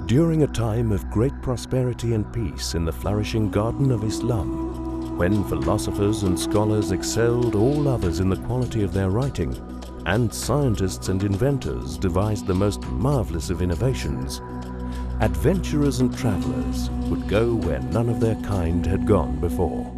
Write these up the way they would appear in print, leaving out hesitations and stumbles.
During a time of great prosperity and peace in the flourishing garden of Islam, when philosophers and scholars excelled all others in the quality of their writing, and scientists and inventors devised the most marvelous of innovations, adventurers and travelers would go where none of their kind had gone before.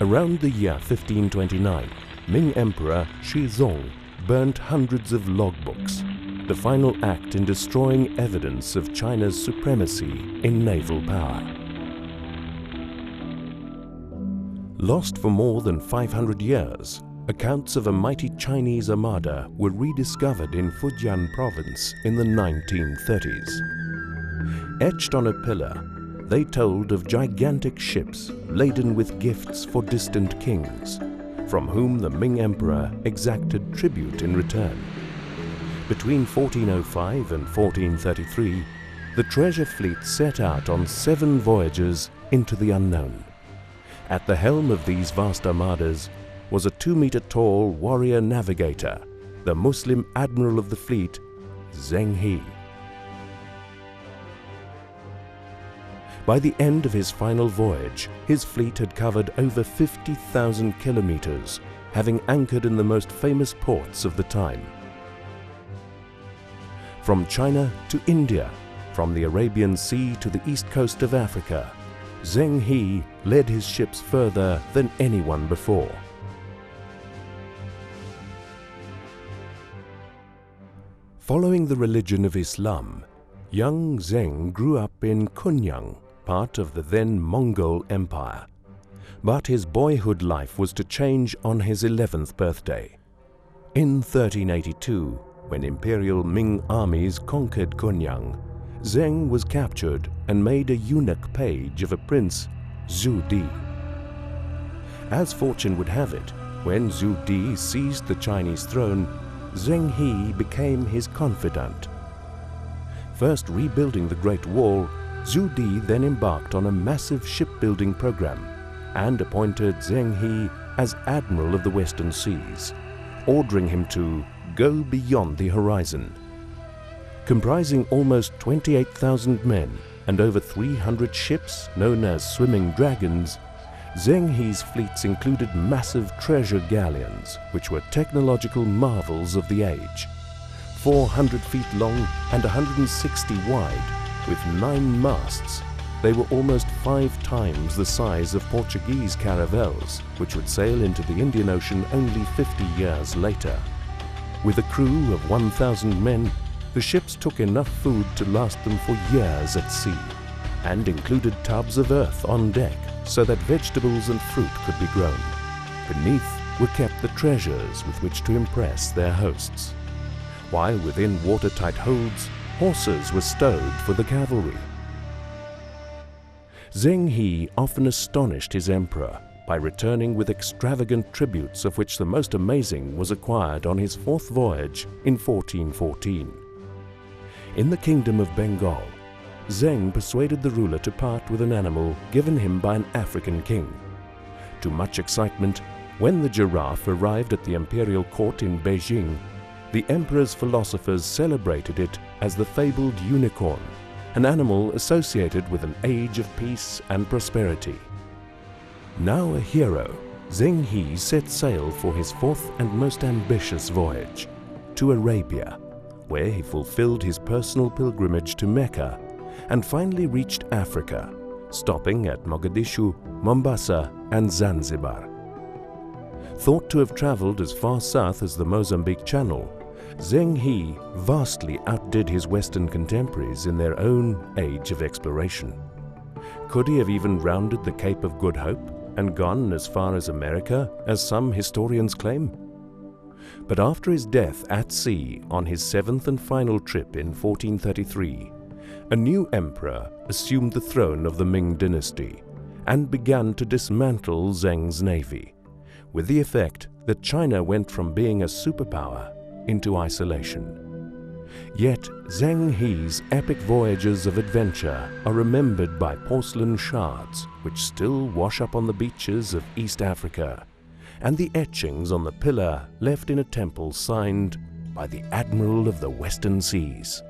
Around the year 1529, Ming Emperor Shizong burnt hundreds of logbooks, the final act in destroying evidence of China's supremacy in naval power. Lost for more than 500 years, accounts of a mighty Chinese armada were rediscovered in Fujian province in the 1930s. Etched on a pillar, they told of gigantic ships laden with gifts for distant kings, from whom the Ming Emperor exacted tribute in return. Between 1405 and 1433, the treasure fleet set out on 7 voyages into the unknown. At the helm of these vast armadas was a 2-meter-tall warrior navigator, the Muslim admiral of the fleet, Zheng He. By the end of his final voyage, his fleet had covered over 50,000 kilometers, having anchored in the most famous ports of the time. From China to India, from the Arabian Sea to the east coast of Africa, Zheng He led his ships further than anyone before. Following the religion of Islam, young Zheng grew up in Kunyang, part of the then Mongol Empire. But his boyhood life was to change on his 11th birthday. In 1382, when imperial Ming armies conquered Kunyang, Zheng was captured and made a eunuch page of a prince, Zhu Di. As fortune would have it, when Zhu Di seized the Chinese throne, Zheng He became his confidant. First rebuilding the Great Wall, Zhu Di then embarked on a massive shipbuilding program and appointed Zheng He as Admiral of the Western Seas, ordering him to go beyond the horizon. Comprising almost 28,000 men and over 300 ships known as swimming dragons, Zheng He's fleets included massive treasure galleons, which were technological marvels of the age. 400 feet long and 160 wide, with 9 masts, they were almost 5 times the size of Portuguese caravels, which would sail into the Indian Ocean only 50 years later. With a crew of 1,000 men, the ships took enough food to last them for years at sea, and included tubs of earth on deck so that vegetables and fruit could be grown. Beneath were kept the treasures with which to impress their hosts, while within watertight holds, horses were stowed for the cavalry. Zheng He often astonished his emperor by returning with extravagant tributes, of which the most amazing was acquired on his 4th voyage in 1414. In the kingdom of Bengal, Zheng persuaded the ruler to part with an animal given him by an African king. To much excitement, when the giraffe arrived at the imperial court in Beijing, the emperor's philosophers celebrated it as the fabled unicorn, an animal associated with an age of peace and prosperity. Now a hero, Zheng He set sail for his 4th and most ambitious voyage, to Arabia, where he fulfilled his personal pilgrimage to Mecca and finally reached Africa, stopping at Mogadishu, Mombasa and Zanzibar. Thought to have traveled as far south as the Mozambique Channel, Zheng He vastly outdid his Western contemporaries in their own age of exploration. Could he have even rounded the Cape of Good Hope and gone as far as America, as some historians claim? But after his death at sea on his 7th and final trip in 1433, a new emperor assumed the throne of the Ming dynasty and began to dismantle Zheng's navy, with the effect that China went from being a superpower into isolation. Yet Zheng He's epic voyages of adventure are remembered by porcelain shards which still wash up on the beaches of East Africa and the etchings on the pillar left in a temple signed by the Admiral of the Western Seas.